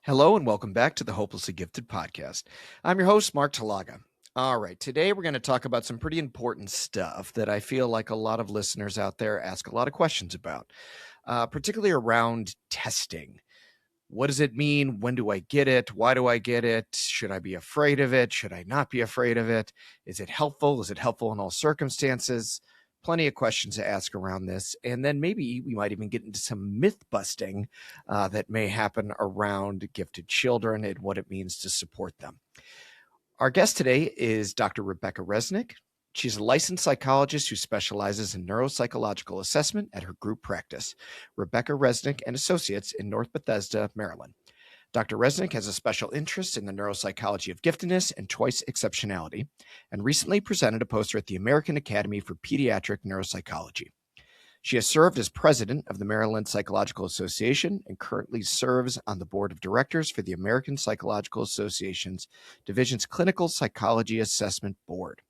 Hello and welcome back to the Hopelessly Gifted podcast. I'm your host, Mark Talaga. All right, today we're going to talk about some pretty important stuff that I feel like a lot of listeners out there ask a lot of questions about, particularly around testing. What does it mean? When do I get it? Why do I get it? Should I be afraid of it? Should I not be afraid of it? Is it helpful? Is it helpful in all circumstances? Plenty of questions to ask around this. And then maybe we might even get into some myth busting that may happen around gifted children and what it means to support them. Our guest today is Dr. Rebecca Resnik. She's a licensed psychologist who specializes in neuropsychological assessment at her group practice, Rebecca Resnik and Associates in North Bethesda, Maryland. Dr. Resnik has a special interest in the neuropsychology of giftedness and choice exceptionality, and recently presented a poster at the American Academy for Pediatric Neuropsychology. She has served as president of the Maryland Psychological Association and currently serves on the board of directors for the American Psychological Association's Division's Clinical Psychology Assessment Board.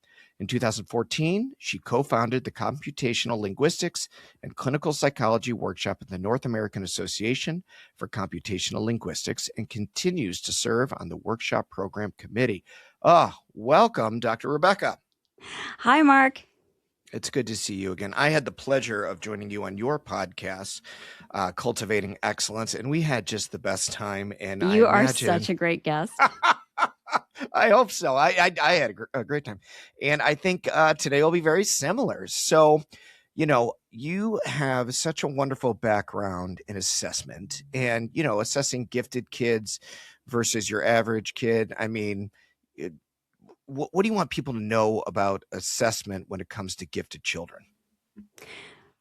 In 2014, she co-founded the Computational Linguistics and Clinical Psychology Workshop at the North American Association for Computational Linguistics and continues to serve on the workshop program committee. Welcome, Dr. Rebecca. Hi, Mark. It's good to see you again. I had the pleasure of joining you on your podcast, Cultivating Excellence, and we had just the best time. And you are such a great guest. I hope so. I had a great time. And I think today will be very similar. So, you have such a wonderful background in assessment and, assessing gifted kids versus your average kid. I mean, what do you want people to know about assessment when it comes to gifted children?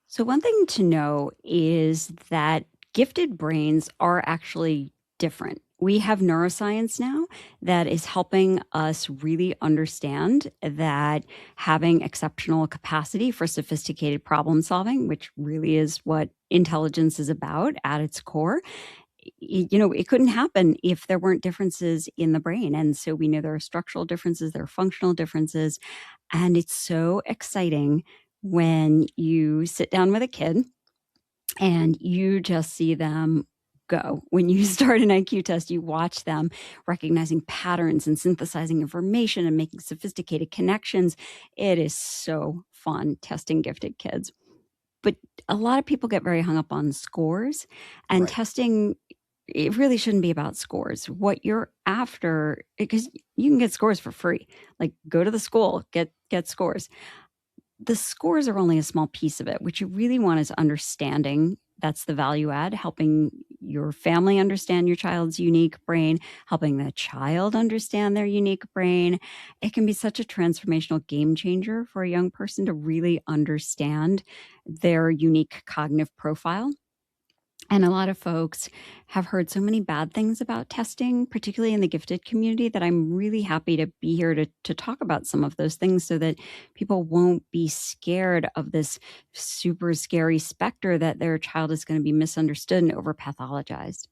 So one thing to know is that gifted brains are actually different. We have neuroscience now that is helping us really understand that having exceptional capacity for sophisticated problem solving, which really is what intelligence is about at its core, it couldn't happen if there weren't differences in the brain. And so we know there are structural differences, there are functional differences. And it's so exciting when you sit down with a kid and you just see them go. When you start an IQ test, you watch them recognizing patterns and synthesizing information and making sophisticated connections. It is so fun testing gifted kids. But a lot of people get very hung up on scores, and Right. testing, it really shouldn't be about scores. What you're after, because you can get scores for free, like go to the school, get scores. The scores are only a small piece of it. What you really want is understanding. That's the value add, helping your family understand your child's unique brain, helping the child understand their unique brain. It can be such a transformational game changer for a young person to really understand their unique cognitive profile. And a lot of folks have heard so many bad things about testing, particularly in the gifted community, that I'm really happy to be here to talk about some of those things so that people won't be scared of this super scary specter that their child is going to be misunderstood and overpathologized.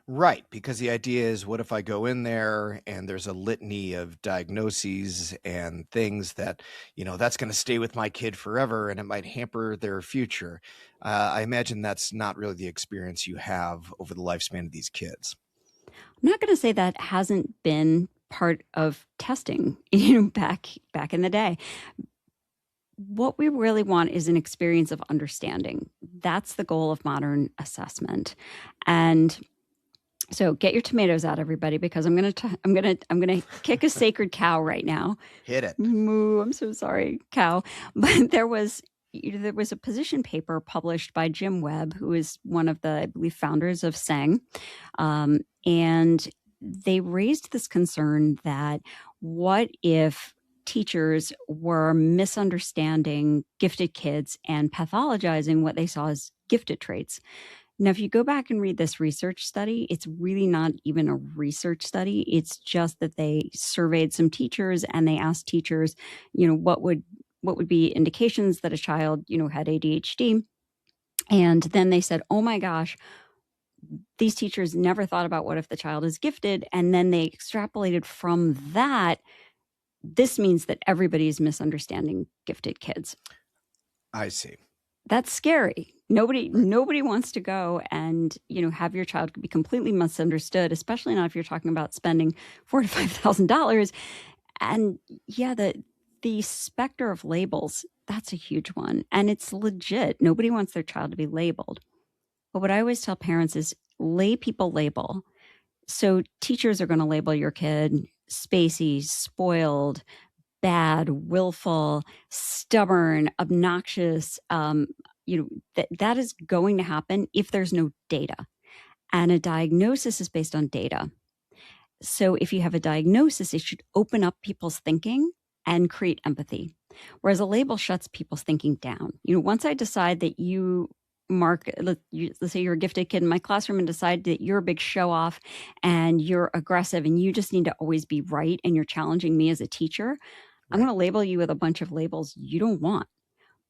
Right, because the idea is, what if I go in there and there's a litany of diagnoses and things that, that's going to stay with my kid forever and it might hamper their future. I imagine that's not really the experience you have over the lifespan of these kids. I'm not going to say that hasn't been part of testing, back in the day. What we really want is an experience of understanding. That's the goal of modern assessment. And so get your tomatoes out, everybody, because I'm gonna kick a sacred cow right now. Hit it. Moo! I'm so sorry, cow. But there was a position paper published by Jim Webb, who is one of the, I believe, founders of SANG, and they raised this concern that what if teachers were misunderstanding gifted kids and pathologizing what they saw as gifted traits. Now, if you go back and read this research study, it's really not even a research study. It's just that they surveyed some teachers and they asked teachers, what would be indications that a child, had ADHD. And then they said, oh my gosh, these teachers never thought about what if the child is gifted. And then they extrapolated from that. This means that everybody is misunderstanding gifted kids. I see. That's scary. Right. Nobody wants to go and, have your child be completely misunderstood, especially not if you're talking about spending $4,000 to $5,000. And yeah, the specter of labels, that's a huge one. And it's legit. Nobody wants their child to be labeled. But what I always tell parents is lay people label. So teachers are going to label your kid spacey, spoiled, bad, willful, stubborn, obnoxious. That is going to happen if there's no data. And a diagnosis is based on data. So if you have a diagnosis, it should open up people's thinking and create empathy. Whereas a label shuts people's thinking down. Once I decide that Mark, let's say you're a gifted kid in my classroom and decide that you're a big show off and you're aggressive and you just need to always be right and you're challenging me as a teacher, I'm going Right. to label you with a bunch of labels you don't want.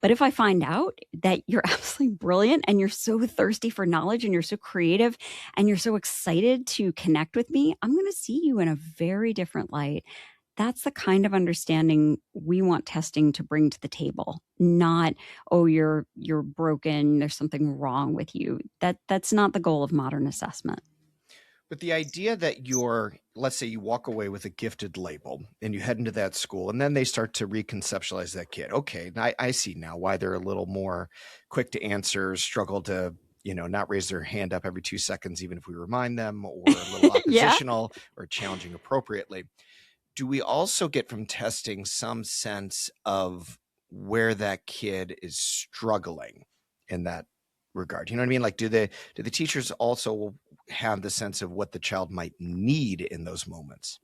But if I find out that you're absolutely brilliant and you're so thirsty for knowledge and you're so creative and you're so excited to connect with me, I'm going to see you in a very different light. That's the kind of understanding we want testing to bring to the table. Not, oh, you're broken, there's something wrong with you. That's not the goal of modern assessment. But the idea that let's say you walk away with a gifted label and you head into that school and then they start to reconceptualize that kid. Okay, I see now why they're a little more quick to answer, struggle to, not raise their hand up every 2 seconds, even if we remind them, or a little Yeah. oppositional or challenging appropriately. Do we also get from testing some sense of where that kid is struggling in that regard? You know what I mean? Like, do the teachers also have the sense of what the child might need in those moments?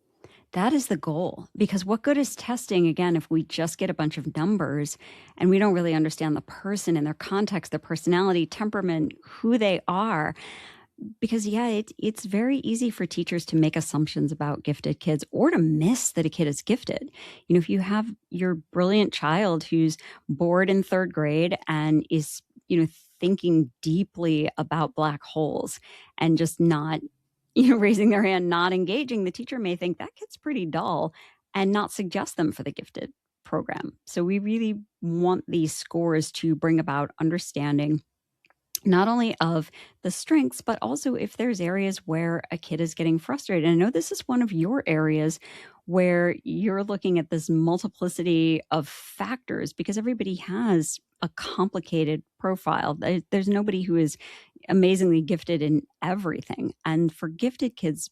That is the goal. Because what good is testing, again, if we just get a bunch of numbers and we don't really understand the person and their context, their personality, temperament, who they are? Because, yeah, it's very easy for teachers to make assumptions about gifted kids or to miss that a kid is gifted. If you have your brilliant child who's bored in third grade and is, thinking deeply about black holes and just not raising their hand, not engaging, the teacher may think that kid's pretty dull and not suggest them for the gifted program. So we really want these scores to bring about understanding not only of the strengths, but also if there's areas where a kid is getting frustrated. And I know this is one of your areas where you're looking at this multiplicity of factors because everybody has a complicated profile. There's nobody who is amazingly gifted in everything. And for gifted kids,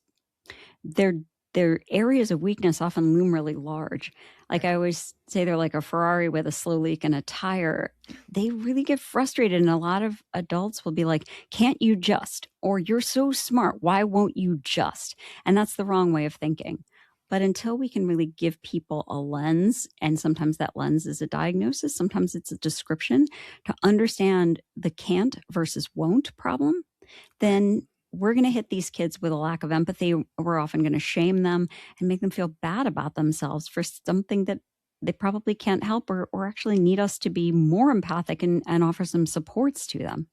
their their areas of weakness often loom really large. Like Right. I always say, they're like a Ferrari with a slow leak in a tire. They really get frustrated, and a lot of adults will be like, "Can't you just?" Or "You're so smart. Why won't you just?" And that's the wrong way of thinking. But until we can really give people a lens, and sometimes that lens is a diagnosis, sometimes it's a description, to understand the can't versus won't problem, Right. then we're going to hit these kids with a lack of empathy. We're often going to shame them and make them feel bad about themselves for something that they probably can't help, or actually need us to be more empathic and offer some supports to them.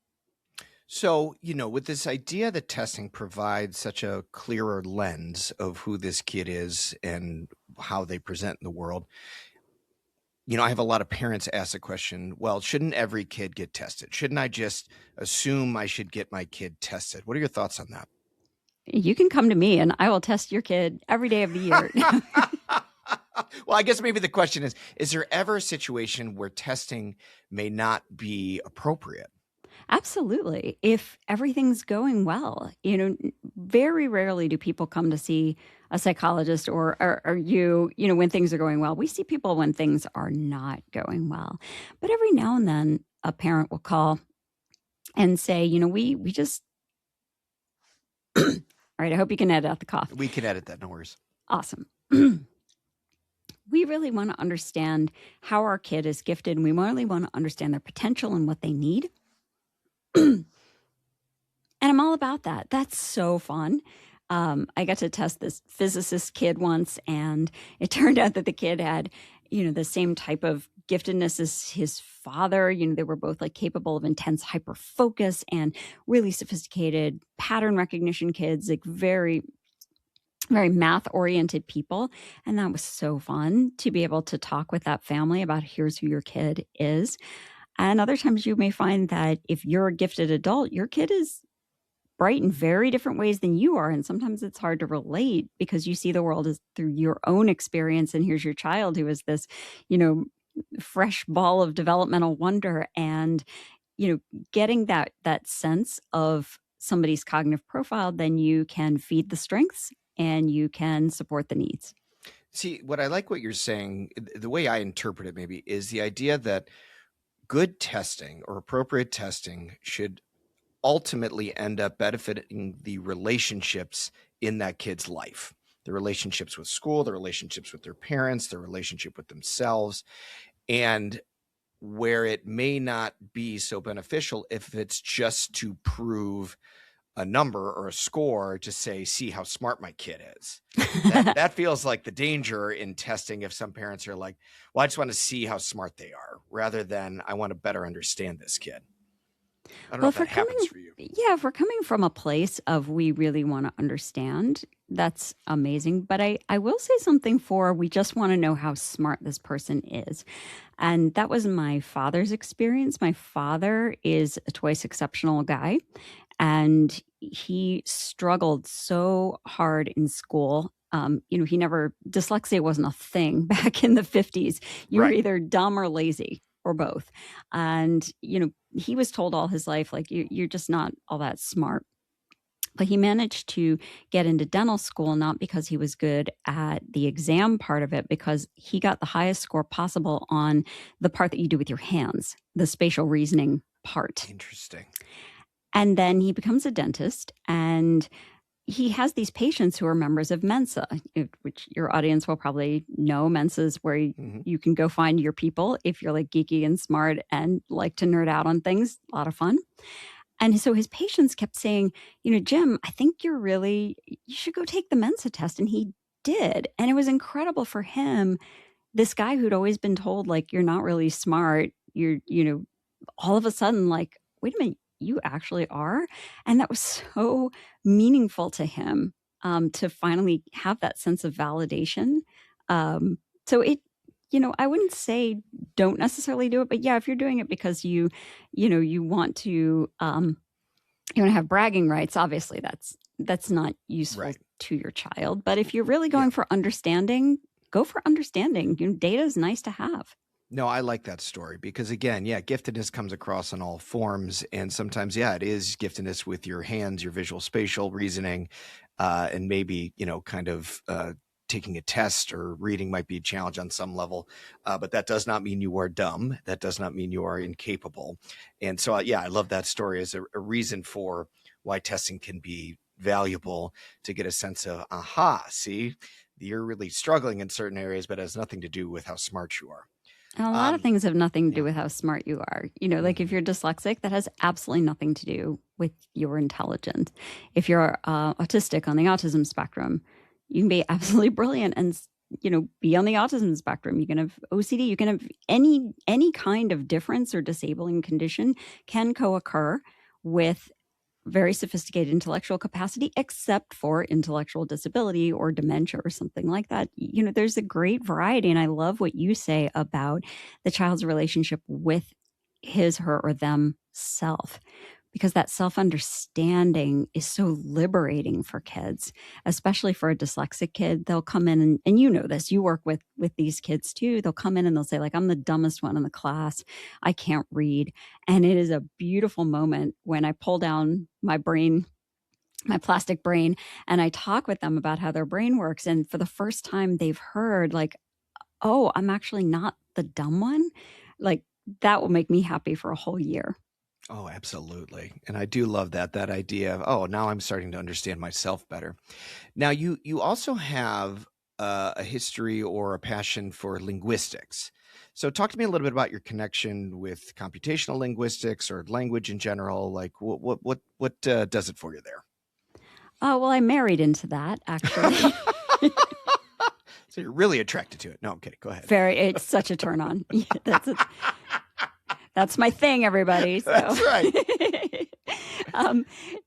So, with this idea that testing provides such a clearer lens of who this kid is and how they present in the world, I have a lot of parents ask the question, well, shouldn't every kid get tested? Shouldn't I just assume I should get my kid tested? What are your thoughts on that? You can come to me and I will test your kid every day of the year. Well, I guess maybe the question is there ever a situation where testing may not be appropriate? Absolutely. If everything's going well, very rarely do people come to see a psychologist or when things are going well. We see people when things are not going well. But every now and then, a parent will call and say, we just, all right, I hope you can edit out the cough. We can edit that, no worries. Awesome. We really want to understand how our kid is gifted, and we really want to understand their potential and what they need. And I'm all about that. That's so fun. I got to test this physicist kid once, and it turned out that the kid had, the same type of giftedness as his father. They were both like capable of intense hyper focus and really sophisticated pattern recognition kids, like very, very math oriented people. And that was so fun to be able to talk with that family about here's who your kid is. And other times you may find that if you're a gifted adult, your kid is bright in very different ways than you are. And sometimes it's hard to relate because you see the world as through your own experience. And here's your child who is this, you know, fresh ball of developmental wonder. And, getting that sense of somebody's cognitive profile, then you can feed the strengths and you can support the needs. See, what I like what you're saying, the way I interpret it maybe, is the idea that good testing or appropriate testing should ultimately end up benefiting the relationships in that kid's life, the relationships with school, the relationships with their parents, the relationship with themselves, and where it may not be so beneficial if it's just to prove a number or a score to say, see how smart my kid is. That feels like the danger in testing if some parents are like, well, I just want to see how smart they are rather than I want to better understand this kid. I don't know Well, if that happens for you. if we're coming from a place of we really want to understand, that's amazing. But I will say something for we just want to know how smart this person is. And that was my father's experience. My father is a twice exceptional guy, and he struggled so hard in school. He never, dyslexia wasn't a thing back in the 50s. You were Right. either dumb or lazy or both. And, he was told all his life, like, you're just not all that smart. But he managed to get into dental school, not because he was good at the exam part of it, because he got the highest score possible on the part that you do with your hands, the spatial reasoning part. Interesting. And then he becomes a dentist, and he has these patients who are members of Mensa, which your audience will probably know. Mensa is where you can go find your people if you're like geeky and smart and like to nerd out on things. A lot of fun. And so his patients kept saying, Jim, I think you should go take the Mensa test. And he did. And it was incredible for him. This guy who'd always been told, like, you're not really smart. You're, all of a sudden, like, wait a minute, you actually are. And that was so meaningful to him, to finally have that sense of validation. So I wouldn't say don't necessarily do it, but yeah, if you're doing it because you want to, you want to have bragging rights, obviously that's not useful to your child. But if you're really going for understanding, go for understanding. Data is nice to have. No, I like that story because, again, giftedness comes across in all forms. And sometimes, it is giftedness with your hands, your visual spatial reasoning, and maybe, kind of taking a test or reading might be a challenge on some level. But that does not mean you are dumb. That does not mean you are incapable. And so, I love that story as a reason for why testing can be valuable to get a sense of, see, you're really struggling in certain areas, but it has nothing to do with how smart you are. And a lot of things have nothing to do with how smart you are. Like if you're dyslexic, that has absolutely nothing to do with your intelligence. If you're autistic on the autism spectrum, you can be absolutely brilliant and, be on the autism spectrum. You can have OCD. You can have any kind of difference or disabling condition can co-occur with very sophisticated intellectual capacity, except for intellectual disability or dementia or something like that. There's a great variety. And I love what you say about the child's relationship with his, her, or them self, because that self-understanding is so liberating for kids, especially for a dyslexic kid. They'll come in and you know this, you work with these kids too. They'll come in and they'll say, like, I'm the dumbest one in the class. I can't read. And it is a beautiful moment when I pull down my brain, my plastic brain, and I talk with them about how their brain works. And for the first time they've heard, like, oh, I'm actually not the dumb one. Like, that will make me happy for a whole year. Oh, absolutely. And I do love that idea of, now I'm starting to understand myself better. Now, you also have a history or a passion for linguistics. So talk to me a little bit about your connection with computational linguistics or language in general. Like what does it for you there? Oh, well, I married into that, actually. So you're really attracted to it. No, I'm kidding. Go ahead. It's such a turn on. That's my thing, everybody. So. That's right.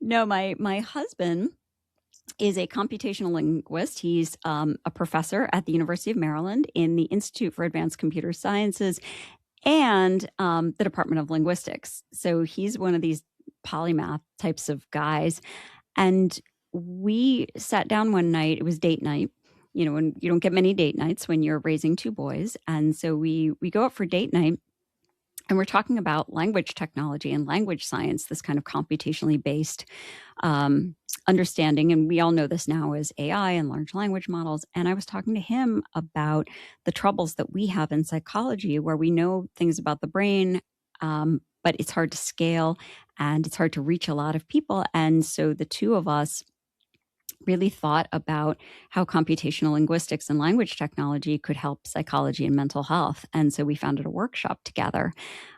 No, my husband is a computational linguist. He's a professor at the University of Maryland in the Institute for Advanced Computer Sciences. and the Department of Linguistics. So he's one of these polymath types of guys. And we sat down one night, it was date night. You know, when you don't get many date nights when you're raising two boys. And so we go out for date night and we're talking about language technology and language science, this kind of computationally based um, understanding. And we all know this now as AI and large language models. And I was talking to him about the troubles that we have in psychology, where we know things about the brain, but it's hard to scale and it's hard to reach a lot of people. And so the two of us really thought about how computational linguistics and language technology could help psychology and mental health. And so we founded a workshop together.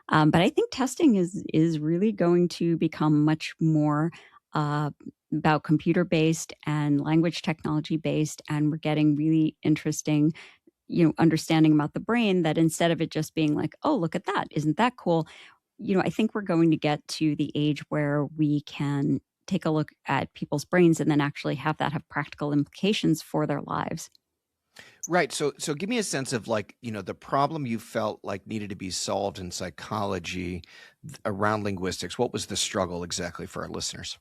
But I think testing is really going to become much more uh, about computer based and language technology based, and we're getting really interesting, understanding about the brain, that instead of it just being like, oh, look at that, isn't that cool? I think we're going to get to the age where we can take a look at people's brains and then actually have that have practical implications for their lives. Right. So give me a sense of like, the problem you felt like needed to be solved in psychology around linguistics. What was the struggle exactly for our listeners?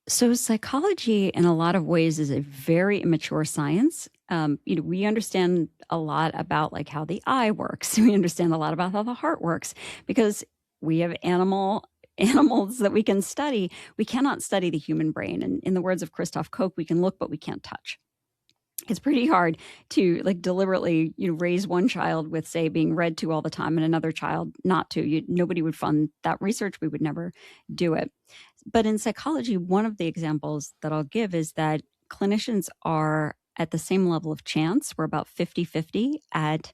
So psychology in a lot of ways is a very immature science. We understand a lot about like how the eye works. We understand a lot about how the heart works because we have animals that we can study. We cannot study the human brain. And in the words of Christoph Koch, we can look, but we can't touch. It's pretty hard to like deliberately, raise one child with, say, being read to all the time and another child not to. Nobody would fund that research. We would never do it. But in psychology, one of the examples that I'll give is that clinicians are at the same level of chance. We're about 50-50 at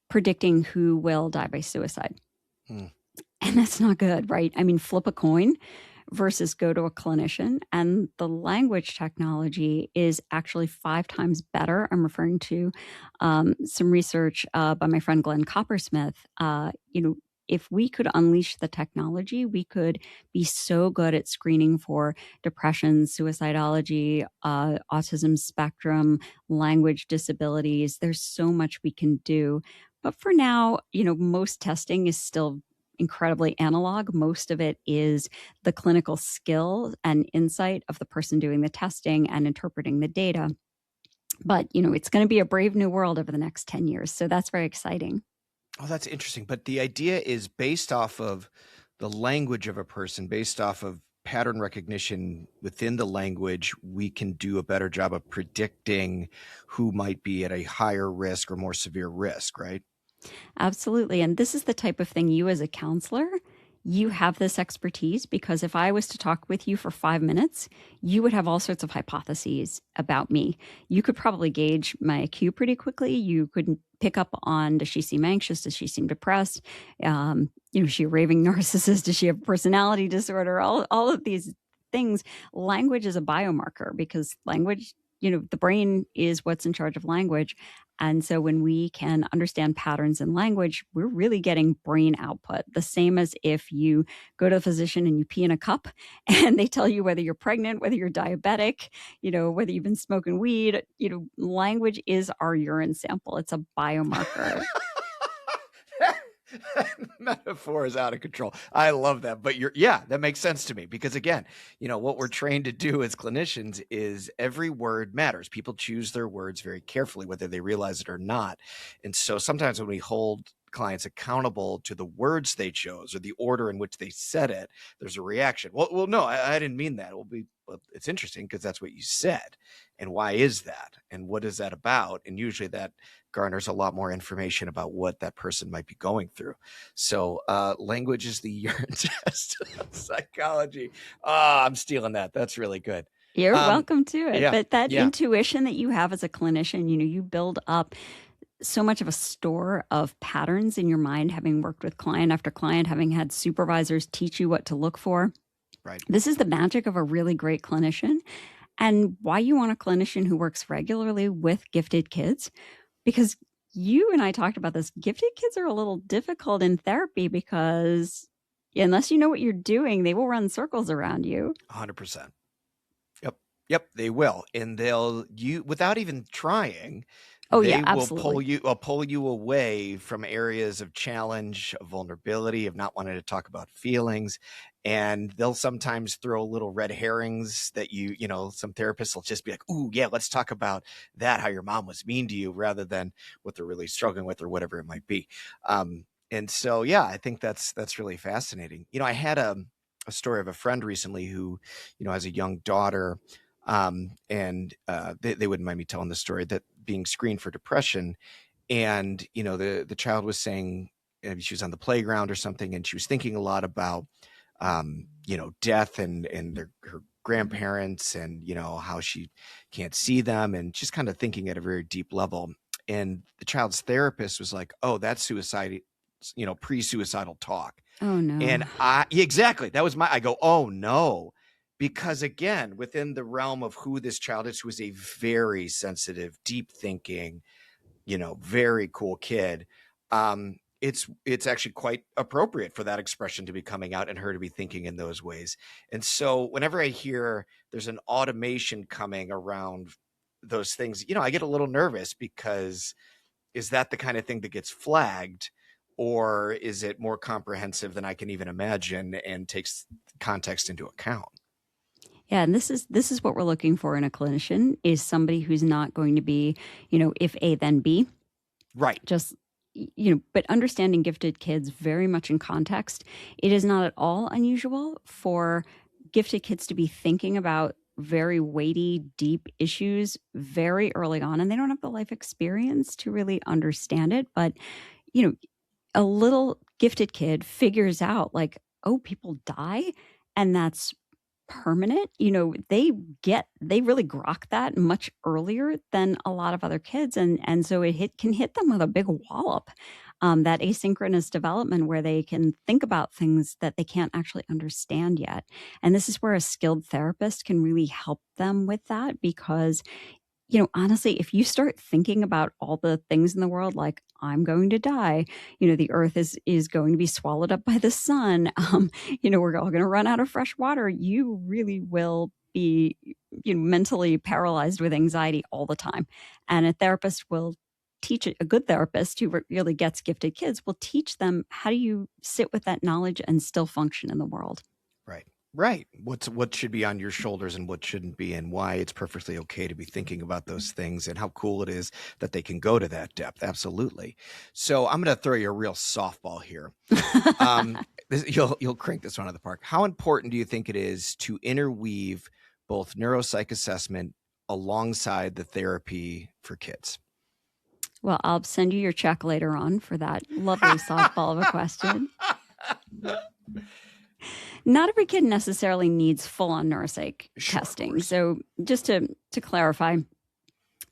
predicting who will die by suicide. Hmm. And that's not good, right? I mean, flip a coin versus go to a clinician. And the language technology is actually 5 times better. I'm referring to some research by my friend Glenn Coppersmith. If we could unleash the technology, we could be so good at screening for depression, suicidology, autism spectrum, language disabilities. There's so much we can do. But for now, most testing is still incredibly analog. Most of it is the clinical skill and insight of the person doing the testing and interpreting the data. But, it's going to be a brave new world over the next 10 years. So that's very exciting. Oh, that's interesting. But the idea is based off of the language of a person, based off of pattern recognition within the language, we can do a better job of predicting who might be at a higher risk or more severe risk, right? Absolutely. And this is the type of thing you, as a counselor, you have this expertise, because if I was to talk with you for 5 minutes, you would have all sorts of hypotheses about me. You could probably gauge my IQ pretty quickly. You could pick up on, does she seem anxious? Does she seem depressed? Is she a raving narcissist? Does she have a personality disorder? All of these things. Language is a biomarker, because language, the brain is what's in charge of language. And so when we can understand patterns in language, we're really getting brain output. The same as if you go to the physician and you pee in a cup and they tell you whether you're pregnant, whether you're diabetic, whether you've been smoking weed. Language is our urine sample. It's a biomarker. Metaphor is out of control. I love that. But that makes sense to me, because again, what we're trained to do as clinicians is every word matters. People choose their words very carefully, whether they realize it or not. And so sometimes when we hold clients accountable to the words they chose or the order in which they said it, there's a reaction. Well, no, I didn't mean that. Well, it's interesting because that's what you said. And why is that? And what is that about? And usually that garners a lot more information about what that person might be going through. So language is the urine test of psychology. I'm stealing that. That's really good. You're welcome to it. Yeah, But that yeah. intuition that you have as a clinician, you build up so much of a store of patterns in your mind, having worked with client after client, having had supervisors teach you what to look for. Right. This is the magic of a really great clinician, and why you want a clinician who works regularly with gifted kids, because you and I talked about this. Gifted kids are a little difficult in therapy because unless you know what you're doing, they will run circles around you. 100%. Yep. Yep, they will, and they'll you without even trying, Oh, yeah, they will absolutely. pull you away from areas of challenge, of vulnerability, of not wanting to talk about feelings, and they'll sometimes throw little red herrings that some therapists will just be like, "Ooh, yeah, let's talk about that, how your mom was mean to you," rather than what they're really struggling with or whatever it might be. And so, yeah, I think that's really fascinating. I had a story of a friend recently who, has a young daughter, and they wouldn't mind me telling the story, that being screened for depression, and the child was saying, she was on the playground or something, and she was thinking a lot about death and her grandparents, and how she can't see them, and just kind of thinking at a very deep level. And the child's therapist was like, "Oh, that's suicide, pre-suicidal talk." Oh, And no. yeah, exactly. That was I go, "Oh no." Because again, within the realm of who this child is, who is a very sensitive, deep thinking, very cool kid, it's actually quite appropriate for that expression to be coming out and her to be thinking in those ways. And so whenever I hear there's an automation coming around those things, I get a little nervous, because is that the kind of thing that gets flagged, or is it more comprehensive than I can even imagine and takes context into account? Yeah, and this is what we're looking for in a clinician, is somebody who's not going to be, if A then B, Right. just but understanding gifted kids very much in context. It is not at all unusual for gifted kids to be thinking about very weighty, deep issues very early on, and they don't have the life experience to really understand it. But you know a little gifted kid figures out, like, oh, people die, and that's permanent. They really grok that much earlier than a lot of other kids, and so can hit them with a big wallop. That asynchronous development, where they can think about things that they can't actually understand yet. And this is where a skilled therapist can really help them with that, because honestly, if you start thinking about all the things in the world, like, I'm going to die, the earth is going to be swallowed up by the sun, we're all going to run out of fresh water, you really will be, mentally paralyzed with anxiety all the time. And a therapist will teach it. A good therapist who really gets gifted kids will teach them, how do you sit with that knowledge and still function in the world. Right. Right. What should be on your shoulders and what shouldn't be, and why it's perfectly okay to be thinking about those things, and how cool it is that they can go to that depth. Absolutely. So I'm going to throw you a real softball here. You'll crank this one out of the park. How important do you think it is to interweave both neuropsych assessment alongside the therapy for kids? Well, I'll send you your check later on for that lovely softball of a question. Not every kid necessarily needs full-on neuropsych Sure, of testing. course. So just to clarify,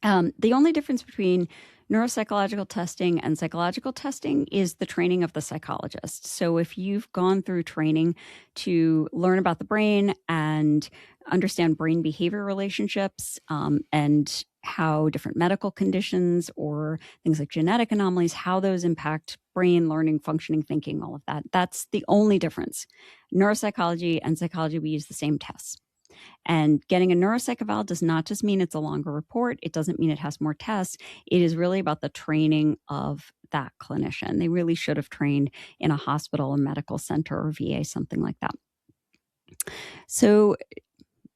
the only difference between neuropsychological testing and psychological testing is the training of the psychologist. So if you've gone through training to learn about the brain and understand brain behavior relationships, and how different medical conditions or things like genetic anomalies, how those impact brain learning, functioning, thinking, all of that, that's the only difference. Neuropsychology and psychology, we use the same tests. And getting a neuropsych eval does not just mean it's a longer report. It doesn't mean it has more tests. It is really about the training of that clinician. They really should have trained in a hospital, a medical center, or VA, something like that. So,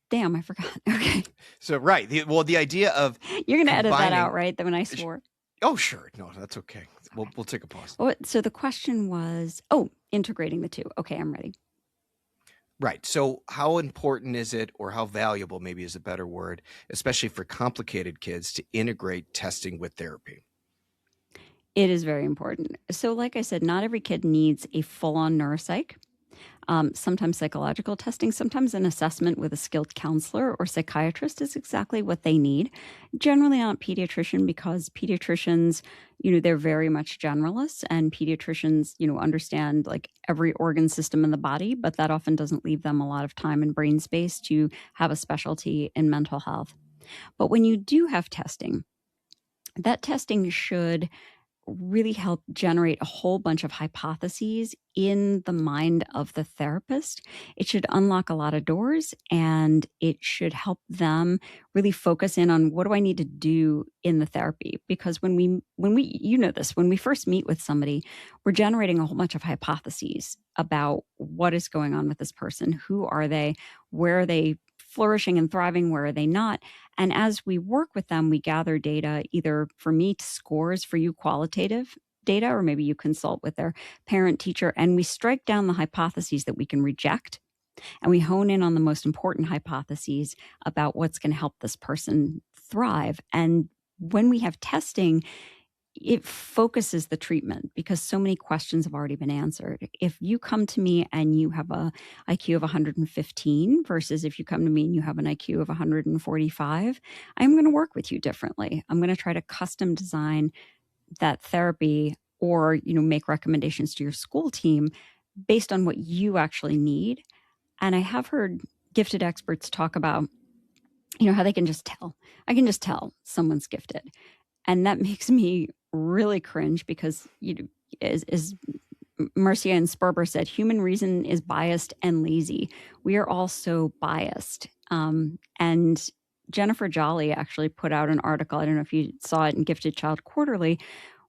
damn, I forgot. Okay. So, right. The idea of You're going to edit that out, combining. right? Then when I swore. Oh, sure. No, that's okay. We'll take a pause. So the question was, integrating the two. Okay, I'm ready. Right. So, how important is it, or how valuable, maybe is a better word, especially for complicated kids, to integrate testing with therapy? It is very important. So, like I said, not every kid needs a full-on neuropsych. Sometimes psychological testing, sometimes an assessment with a skilled counselor or psychiatrist is exactly what they need. Generally not pediatrician, because pediatricians, they're very much generalists, and pediatricians, understand like every organ system in the body, but that often doesn't leave them a lot of time and brain space to have a specialty in mental health. But when you do have testing, that testing should really help generate a whole bunch of hypotheses in the mind of the therapist. It should unlock a lot of doors, and it should help them really focus in on what do I need to do in the therapy. Because when we you know this, when we first meet with somebody, we're generating a whole bunch of hypotheses about what is going on with this person. Who are they? Where are they flourishing and thriving? Where are they not? And as we work with them, we gather data, either for me, scores, for you, qualitative data, or maybe you consult with their parent, teacher, and we strike down the hypotheses that we can reject. And we hone in on the most important hypotheses about what's going to help this person thrive. And when we have testing, it focuses the treatment because so many questions have already been answered. If you come to me and you have a IQ of 115 versus if you come to me and you have an IQ of 145, I'm going to work with you differently. I'm going to try to custom design that therapy or, make recommendations to your school team based on what you actually need. And I have heard gifted experts talk about, how they can just tell. I can just tell someone's gifted. And that makes me really cringe because, as Mercia and Sperber said, human reason is biased and lazy. We are all so biased. And Jennifer Jolly actually put out an article. I don't know if you saw it in Gifted Child Quarterly,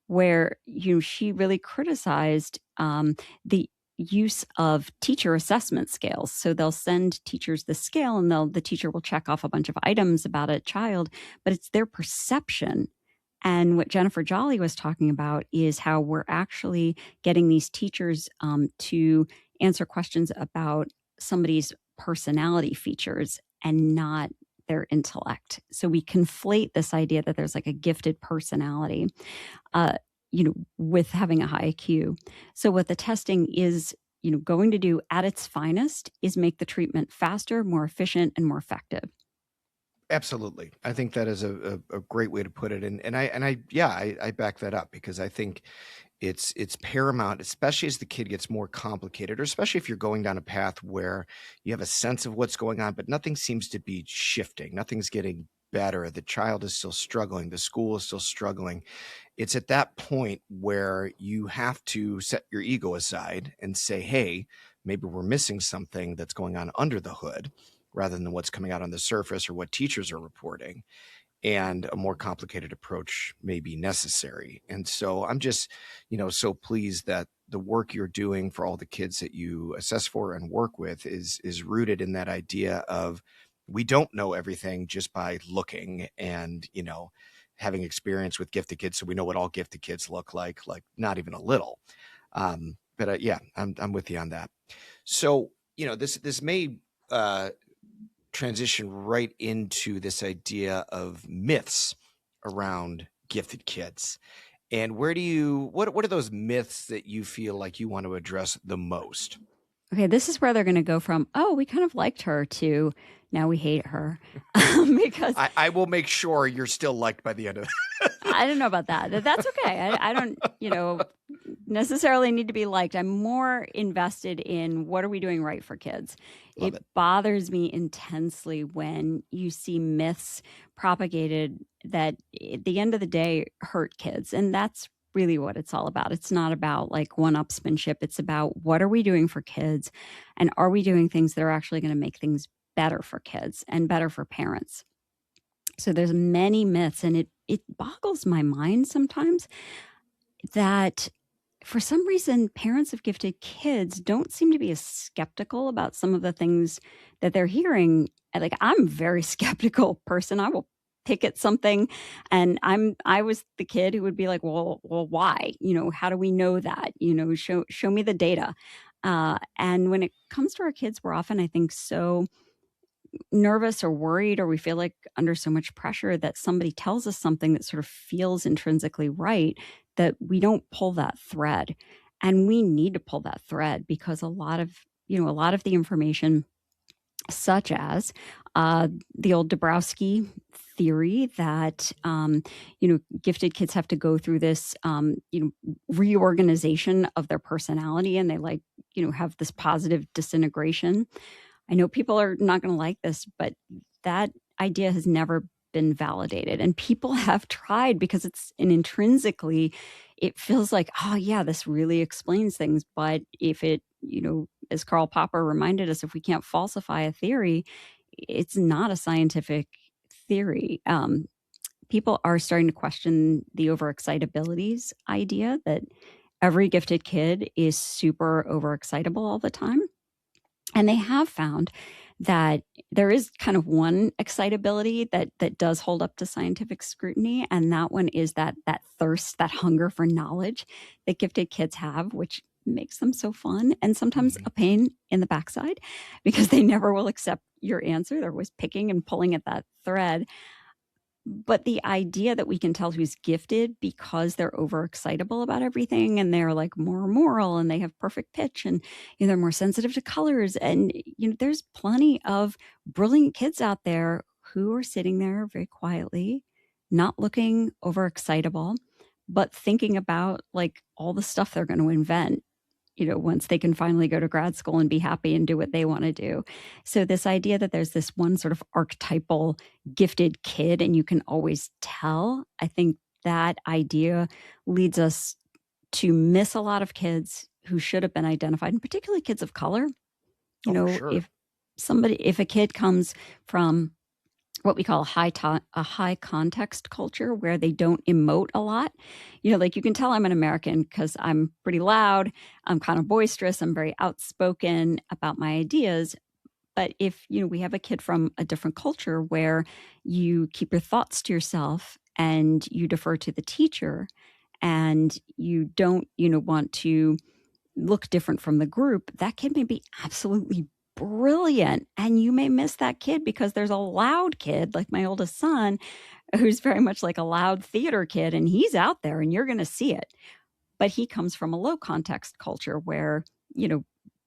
where she really criticized the use of teacher assessment scales. So they'll send teachers the scale, and the teacher will check off a bunch of items about a child, but it's their perception. And what Jennifer Jolly was talking about is how we're actually getting these teachers to answer questions about somebody's personality features and not their intellect. So we conflate this idea that there's like a gifted personality, uh, with having a high IQ. So what the testing is, going to do at its finest is make the treatment faster, more efficient, and more effective. Absolutely. I think that is a great way to put it. And I back that up because I think it's paramount, especially as the kid gets more complicated, or especially if you're going down a path where you have a sense of what's going on, but nothing seems to be shifting. Nothing's getting better. The child is still struggling. The school is still struggling. It's at that point where you have to set your ego aside and say, hey, maybe we're missing something that's going on under the hood rather than what's coming out on the surface or what teachers are reporting. And a more complicated approach may be necessary. And so I'm just, so pleased that the work you're doing for all the kids that you assess for and work with is rooted in that idea of we don't know everything just by looking and, having experience with gifted kids. So we know what all gifted kids look like not even a little. But yeah, I'm with you on that. So, this may, transition right into this idea of myths around gifted kids. And what are those myths that you feel like you want to address the most? Okay, this is where they're going to go from, oh, we kind of liked her, to now we hate her. Because I will make sure you're still liked by the end of it. I don't know about that. That's okay. I don't, necessarily need to be liked. I'm more invested in what are we doing right for kids. Love It it. bothers me intensely when you see myths propagated that at the end of the day hurt kids. And that's really what it's all about. It's not about like one-upsmanship. It's about what are we doing for kids, and are we doing things that are actually going to make things better for kids and better for parents. So there's many myths, and it boggles my mind sometimes that for some reason parents of gifted kids don't seem to be as skeptical about some of the things that they're hearing. Like, I'm a very skeptical person. I will pick at something, and I was the kid who would be like, well, why? How do we know that? Show me the data. And when it comes to our kids, we're often, I think, so nervous or worried, or we feel like under so much pressure that somebody tells us something that sort of feels intrinsically right, that we don't pull that thread. And we need to pull that thread because a lot of the information, such as the old Dabrowski theory that gifted kids have to go through this reorganization of their personality, and they have this positive disintegration. I know people are not going to like this, but that idea has never been validated. And people have tried because it's an intrinsically, it feels like, oh, yeah, this really explains things. But if it, as Karl Popper reminded us, if we can't falsify a theory, it's not a scientific theory. People are starting to question the overexcitabilities idea that every gifted kid is super overexcitable all the time. And they have found that there is kind of one excitability that does hold up to scientific scrutiny, and that one is that thirst, that hunger for knowledge that gifted kids have, which makes them so fun and sometimes Mhm. a pain in the backside because they never will accept your answer. They're always picking and pulling at that thread. But the idea that we can tell who's gifted because they're overexcitable about everything and they're like more moral and they have perfect pitch and they're more sensitive to colors. And there's plenty of brilliant kids out there who are sitting there very quietly, not looking overexcitable, but thinking about like all the stuff they're going to invent, once they can finally go to grad school and be happy and do what they want to do. So, this idea that there's this one sort of archetypal gifted kid and you can always tell, I think that idea leads us to miss a lot of kids who should have been identified, and particularly kids of color. Oh, for sure. If a kid comes from what we call a high context culture where they don't emote a lot. Like you can tell I'm an American because I'm pretty loud, I'm kind of boisterous, I'm very outspoken about my ideas. But if, we have a kid from a different culture where you keep your thoughts to yourself and you defer to the teacher and you don't, want to look different from the group, that kid may be absolutely brilliant. And you may miss that kid because there's a loud kid, like my oldest son, who's very much like a loud theater kid, and he's out there and you're going to see it. But he comes from a low context culture where,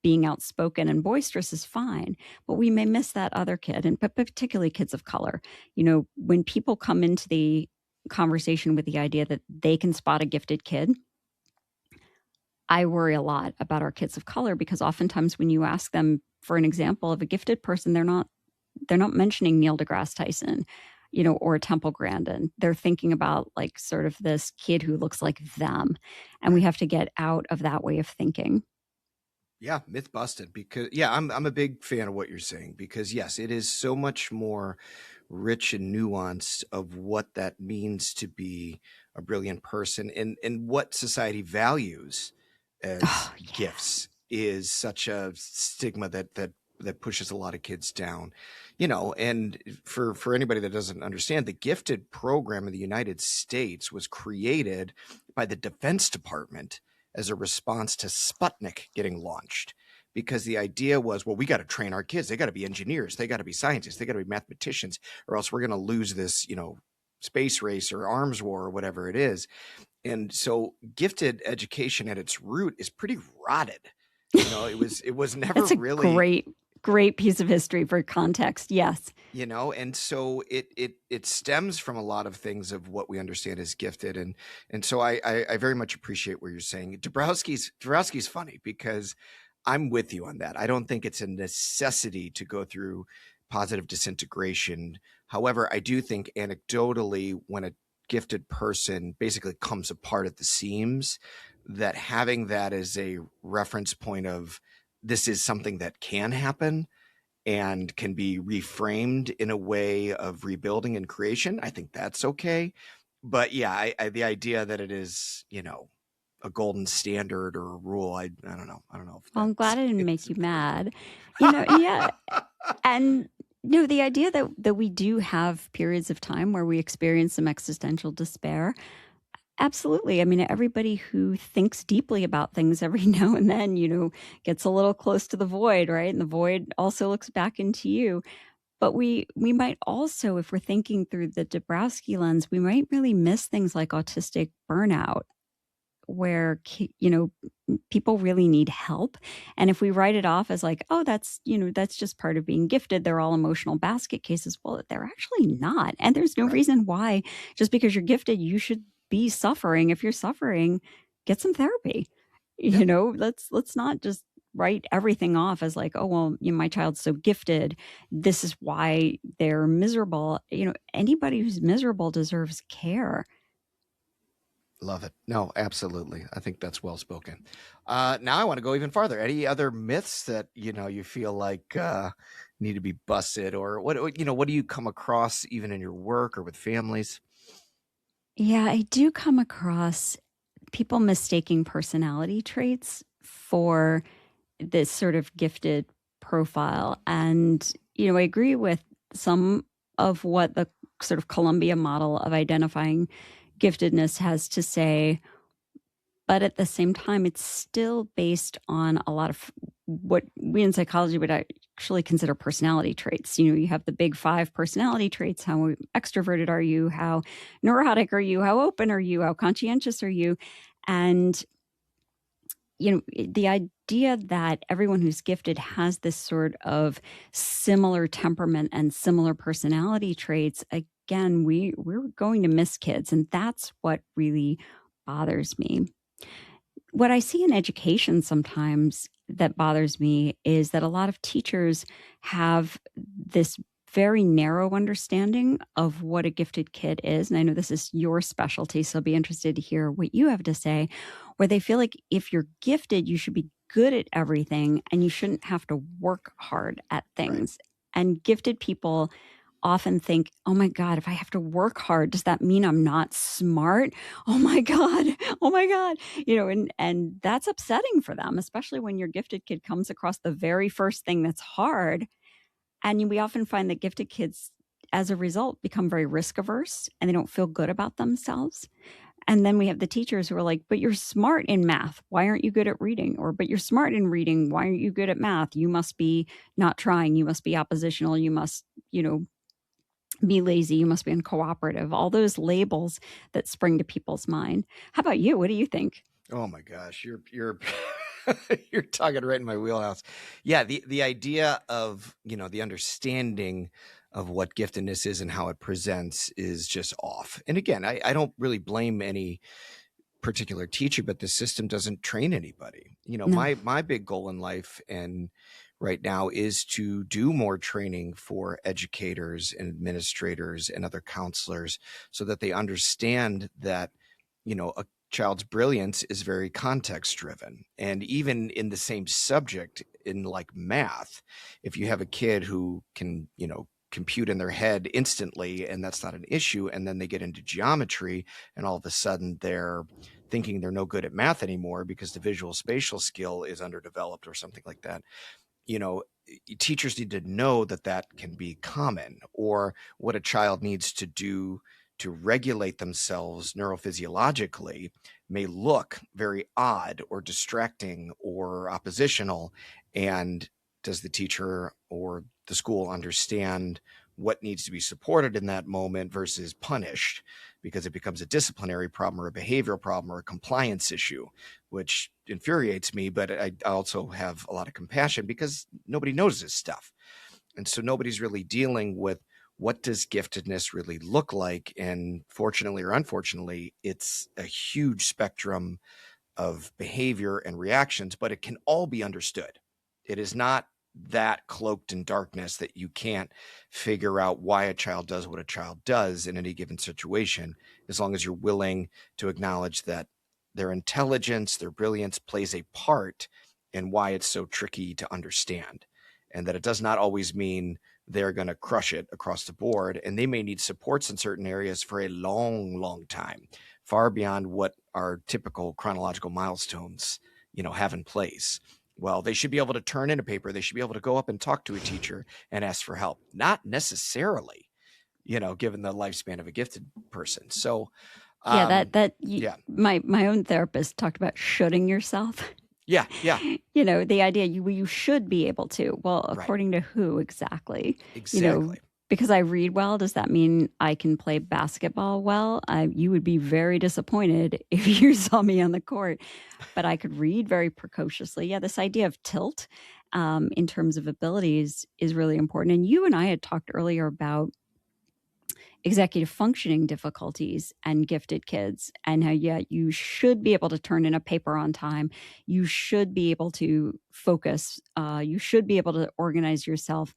being outspoken and boisterous is fine. But we may miss that other kid, and but particularly kids of color. When people come into the conversation with the idea that they can spot a gifted kid, I worry a lot about our kids of color because oftentimes when you ask them for an example of a gifted person, they're not mentioning Neil deGrasse Tyson, or Temple Grandin. They're thinking about like sort of this kid who looks like them. And we Right. have to get out of that way of thinking. Yeah, myth busted because yeah, I'm a big fan of what you're saying because yes, it is so much more rich and nuanced of what that means to be a brilliant person and what society values as Oh, yeah. gifts is such a stigma that pushes a lot of kids down. And for anybody that doesn't understand, the gifted program in the United States was created by the Defense Department as a response to Sputnik getting launched. Because the idea was, well, we got to train our kids. They got to be engineers. They got to be scientists. They got to be mathematicians, or else we're going to lose this, space race or arms war or whatever it is. And so, gifted education at its root is pretty rotted. It was never That's a really, great, great piece of history for context. Yes. and so it stems from a lot of things of what we understand as gifted, and so I very much appreciate what you're saying. Dabrowski's funny because I'm with you on that. I don't think it's a necessity to go through positive disintegration. However, I do think anecdotally, when a gifted person basically comes apart at the seams, that having that as a reference point of this is something that can happen and can be reframed in a way of rebuilding and creation, I think that's okay. But yeah, the idea that it is, a golden standard or a rule, I don't know. I don't know if Well, I'm that's glad I didn't it's make you important. mad. Yeah. And the idea that we do have periods of time where we experience some existential despair. Absolutely. I mean, everybody who thinks deeply about things every now and then, gets a little close to the void, right? And the void also looks back into you. But we might also, if we're thinking through the Dabrowski lens, we might really miss things like autistic burnout, where people really need help. And if we write it off as like, oh, that's just part of being gifted, they're all emotional basket cases, well, they're actually not. And there's no Right. reason why just because you're gifted you should be suffering. If you're suffering, get some therapy. Yeah. Let's not just write everything off as like, oh, well, my child's so gifted. This is why they're miserable. Anybody who's miserable deserves care. Love it. No, absolutely. I think that's well spoken. Now I want to go even farther. Any other myths that you feel like need to be busted, or what do you come across even in your work or with families? Yeah, I do come across people mistaking personality traits for this sort of gifted profile. And, I agree with some of what the sort of Columbia model of identifying giftedness has to say. But at the same time, it's still based on a lot of what we in psychology would actually consider personality traits. You have the big 5 personality traits. How extroverted are you? How neurotic are you? How open are you? How conscientious are you? And the idea that everyone who's gifted has this sort of similar temperament and similar personality traits, again, we're going to miss kids, and that's what really bothers me. What I see in education sometimes that bothers me is that a lot of teachers have this very narrow understanding of what a gifted kid is. And I know this is your specialty, so I'll be interested to hear what you have to say, where they feel like if you're gifted, you should be good at everything and you shouldn't have to work hard at Right. things. And gifted people often think, oh my God, if I have to work hard, does that mean I'm not smart? Oh my God. Oh my God. And that's upsetting for them, especially when your gifted kid comes across the very first thing that's hard. And we often find that gifted kids, as a result, become very risk averse and they don't feel good about themselves. And then we have the teachers who are like, but you're smart in math. Why aren't you good at reading? Or, but you're smart in reading. Why aren't you good at math? You must be not trying. You must be oppositional. You must, be lazy. You must be uncooperative. All those labels that spring to people's mind. How about you? What do you think? Oh my gosh, you're you're talking right in my wheelhouse. Yeah, the idea of the understanding of what giftedness is and how it presents is just off. And again, I don't really blame any particular teacher, but the system doesn't train anybody. No. My big goal in life and right now is to do more training for educators and administrators and other counselors so that they understand that a child's brilliance is very context driven. And even in the same subject, in like math, if you have a kid who can compute in their head instantly and that's not an issue, and then they get into geometry and all of a sudden they're thinking they're no good at math anymore because the visual spatial skill is underdeveloped or something like that, you know teachers need to know that that can be common, or what a child needs to do to regulate themselves neurophysiologically may look very odd or distracting or oppositional. And does the teacher or the school understand what needs to be supported in that moment versus punished, because it becomes a disciplinary problem or a behavioral problem or a compliance issue, which infuriates me. But I also have a lot of compassion because nobody knows this stuff. And so nobody's really dealing with what does giftedness really look like. And fortunately or unfortunately, it's a huge spectrum of behavior and reactions, but it can all be understood. It is not that cloaked in darkness that you can't figure out why a child does what a child does in any given situation, as long as you're willing to acknowledge that their intelligence, their brilliance plays a part in why it's so tricky to understand, and that it does not always mean they're going to crush it across the board. And they may need supports in certain areas for a long, long time, far beyond what our typical chronological milestones, have in place. Well, they should be able to turn in a paper. They should be able to go up and talk to a teacher and ask for help. Not necessarily, given the lifespan of a gifted person. So, Yeah, um, yeah, my own therapist talked about shoulding yourself. yeah, yeah, The idea you should be able to. Well, right, according to who exactly? You know, exactly. because I read well, does that mean I can play basketball well? You would be very disappointed if you saw me on the court, but I could read very precociously. Yeah, this idea of tilt in terms of abilities is really important. And you and I had talked earlier about executive functioning difficulties and gifted kids, and how, yeah, you should be able to turn in a paper on time. You should be able to focus. You should be able to organize yourself.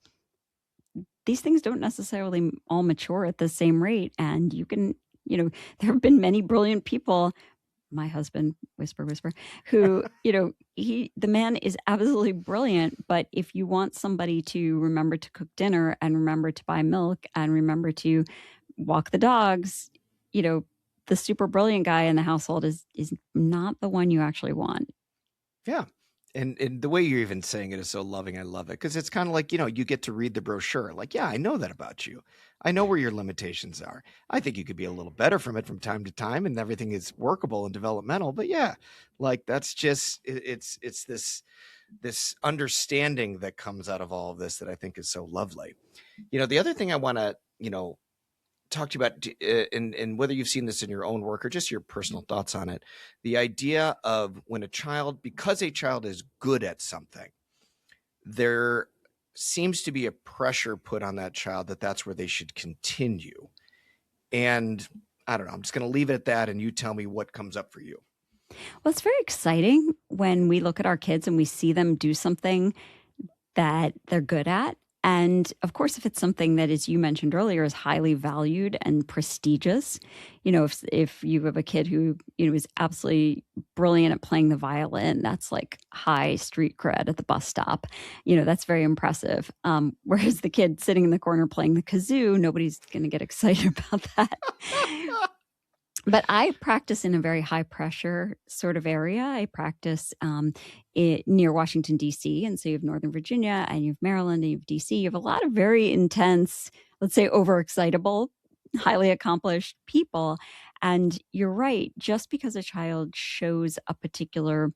These things don't necessarily all mature at the same rate. And you can, there have been many brilliant people, my husband, whisper, whisper, who, the man is absolutely brilliant. But if you want somebody to remember to cook dinner and remember to buy milk and remember to walk the dogs, the super brilliant guy in the household is not the one you actually want. Yeah. And the way you're even saying it is so loving. I love it because it's kind of like, you get to read the brochure. Like, yeah, I know that about you. I know where your limitations are. I think you could be a little better from it from time to time, and everything is workable and developmental. But yeah, like that's just it's this understanding that comes out of all of this that I think is so lovely. The other thing I want to talk to you about, and whether you've seen this in your own work or just your personal thoughts on it, the idea of when because a child is good at something, there seems to be a pressure put on that child that that's where they should continue. And I don't know, I'm just going to leave it at that, and you tell me what comes up for you. Well, it's very exciting when we look at our kids and we see them do something that they're good at. And of course, if it's something that, as you mentioned earlier, is highly valued and prestigious, if you have a kid who, is absolutely brilliant at playing the violin, that's like high street cred at the bus stop. That's very impressive. Whereas the kid sitting in the corner playing the kazoo, nobody's going to get excited about that. But I practice in a very high pressure sort of area. I practice near Washington, D.C. And so you have Northern Virginia and you have Maryland and you have D.C. You have a lot of very intense, let's say overexcitable, highly accomplished people. And you're right, just because a child shows a particular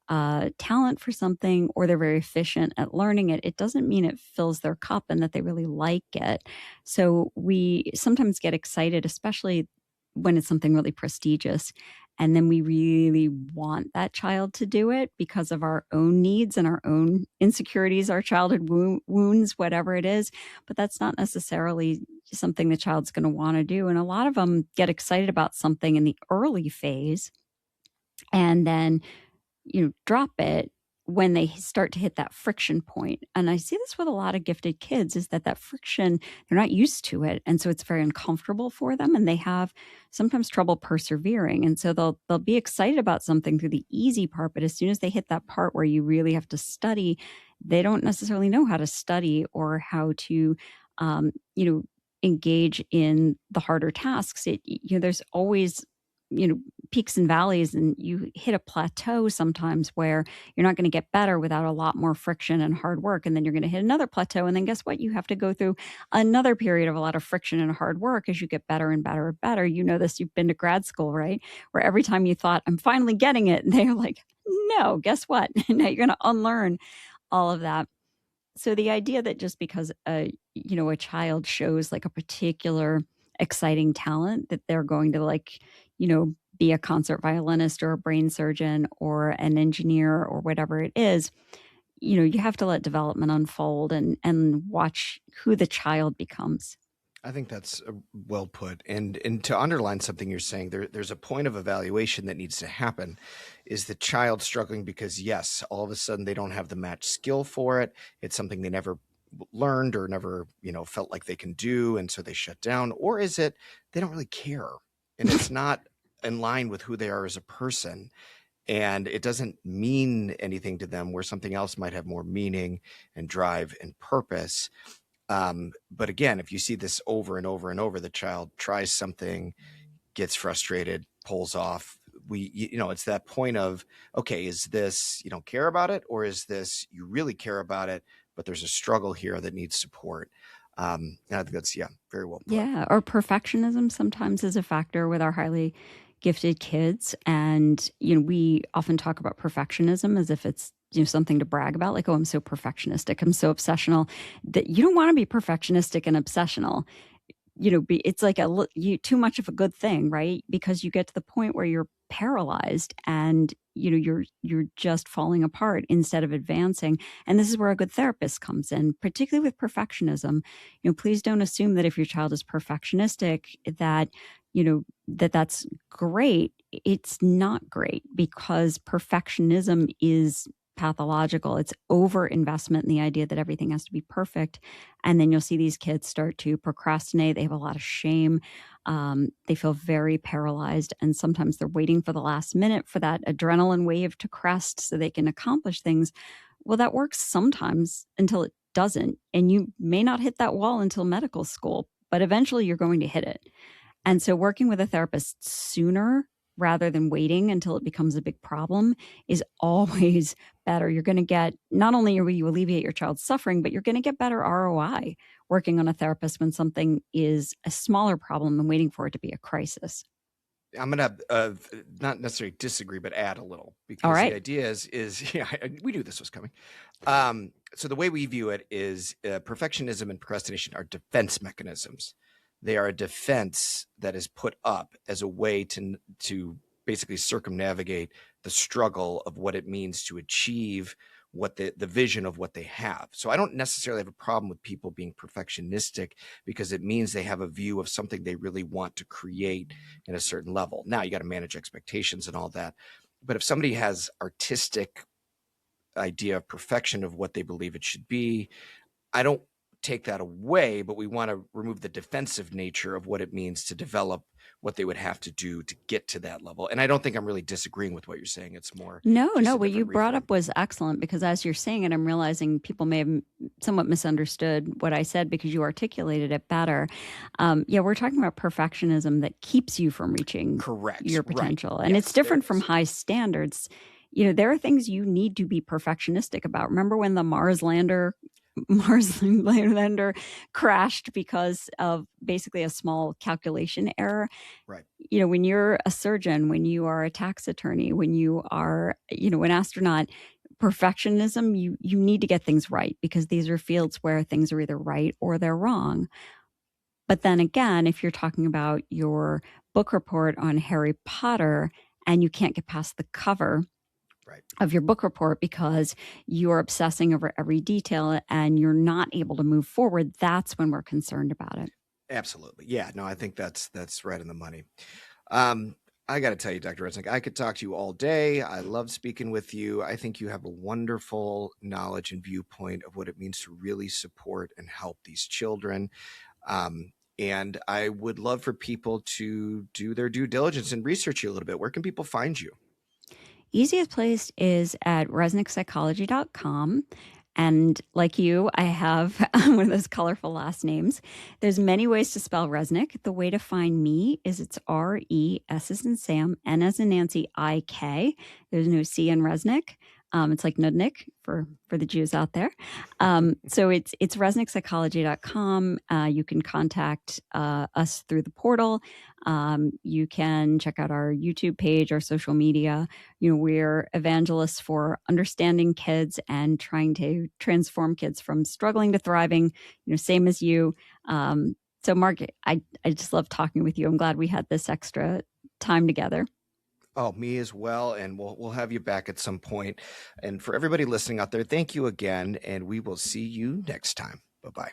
talent for something, or they're very efficient at learning it, it doesn't mean it fills their cup and that they really like it. So we sometimes get excited, especially when it's something really prestigious. And then we really want that child to do it because of our own needs and our own insecurities, our childhood wounds, whatever it is. But that's not necessarily something the child's going to want to do. And a lot of them get excited about something in the early phase and then drop it when they start to hit that friction point. And I see this with a lot of gifted kids, is that friction, they're not used to it. And so it's very uncomfortable for them, and they have sometimes trouble persevering. And so they'll be excited about something through the easy part, but as soon as they hit that part where you really have to study, they don't necessarily know how to study or how to, engage in the harder tasks. There's always, peaks and valleys, and you hit a plateau sometimes where you're not going to get better without a lot more friction and hard work. And then you're going to hit another plateau. And then guess what? You have to go through another period of a lot of friction and hard work as you get better and better and better. You know this, you've been to grad school, right? Where every time you thought, I'm finally getting it, and they're like, no, guess what? Now you're going to unlearn all of that. So the idea that just because a child shows like a particular exciting talent, that they're going to be a concert violinist or a brain surgeon or an engineer or whatever it is, you have to let development unfold and watch who the child becomes. I think that's well put. And to underline something you're saying, there's a point of evaluation that needs to happen. Is the child struggling because, yes, all of a sudden they don't have the match skill for it? It's something they never learned or never, felt like they can do, and so they shut down? Or is it they don't really care, and it's not in line with who they are as a person, and it doesn't mean anything to them, where something else might have more meaning and drive and purpose? But again, if you see this over and over and over, the child tries something, gets frustrated, pulls off. It's that point of, okay, is this you don't care about it, or is this you really care about it, but there's a struggle here that needs support? And I think that's, very well put. Yeah, or perfectionism sometimes is a factor with our highly gifted kids. And, we often talk about perfectionism as if it's, something to brag about, like, oh, I'm so perfectionistic, I'm so obsessional. That you don't want to be perfectionistic and obsessional. It's like too much of a good thing, right? Because you get to the point where you're paralyzed, and you're just falling apart instead of advancing. And this is where a good therapist comes in, particularly with perfectionism. Please don't assume that if your child is perfectionistic, that that's great. It's not great, because perfectionism is pathological. It's over investment in the idea that everything has to be perfect. And then you'll see these kids start to procrastinate. They have a lot of shame. They feel very paralyzed. And sometimes they're waiting for the last minute for that adrenaline wave to crest so they can accomplish things. Well, that works sometimes until it doesn't. And you may not hit that wall until medical school, but eventually you're going to hit it. And so working with a therapist sooner rather than waiting until it becomes a big problem is always better. You're going to get, not only will you alleviate your child's suffering, but you're going to get better ROI working on a therapist when something is a smaller problem and waiting for it to be a crisis. I'm gonna not necessarily disagree, but add a little, All because the right. idea is yeah, we knew this was coming. So the way we view it is perfectionism and procrastination are defense mechanisms. They are a defense that is put up as a way to basically circumnavigate the struggle of what it means to achieve what the vision of what they have. So I don't necessarily have a problem with people being perfectionistic, because it means they have a view of something they really want to create in a certain level. Now you got to manage expectations and all that. But if somebody has artistic idea of perfection of what they believe it should be, I don't take that away, but we want to remove the defensive nature of what it means to develop what they would have to do to get to that level. And I don't think I'm really disagreeing with what you're saying. It's more No, just a what you different brought reframe. up was excellent, because as you're saying it, I'm realizing people may have somewhat misunderstood what I said because you articulated it better. Yeah, we're talking about perfectionism that keeps you from reaching Correct. your Right. potential. And it's Yes, there different it from is. high standards. There are things you need to be perfectionistic about. Remember when the Mars lander crashed because of basically a small calculation error? Right. When you're a surgeon, when you are a tax attorney, when you are, an astronaut, perfectionism, you need to get things right, because these are fields where things are either right or they're wrong. But then again, if you're talking about your book report on Harry Potter and you can't get past the cover Right. of your book report because you're obsessing over every detail and you're not able to move forward, that's when we're concerned about it. Absolutely. Yeah. No, I think that's right in the money. Um, I got to tell you, Dr. Resnick, I could talk to you all day. I love speaking with you. I think you have a wonderful knowledge and viewpoint of what it means to really support and help these children. And I would love for people to do their due diligence and research you a little bit. Where can people find you? Easiest place is at resnikpsychology.com. And like you, I have one of those colorful last names. There's many ways to spell Resnik. The way to find me is it's R-E-S as in Sam, N as in Nancy, I-K. There's no C in Resnik. It's like Nudnik for the Jews out there. So it's resnikpsychology.com. You can contact us through the portal. You can check out our YouTube page, our social media. We're evangelists for understanding kids and trying to transform kids from struggling to thriving, same as you. So Mark, I just love talking with you. I'm glad we had this extra time together. Oh, me as well. And we'll have you back at some point. And for everybody listening out there, thank you again. And we will see you next time. Bye bye.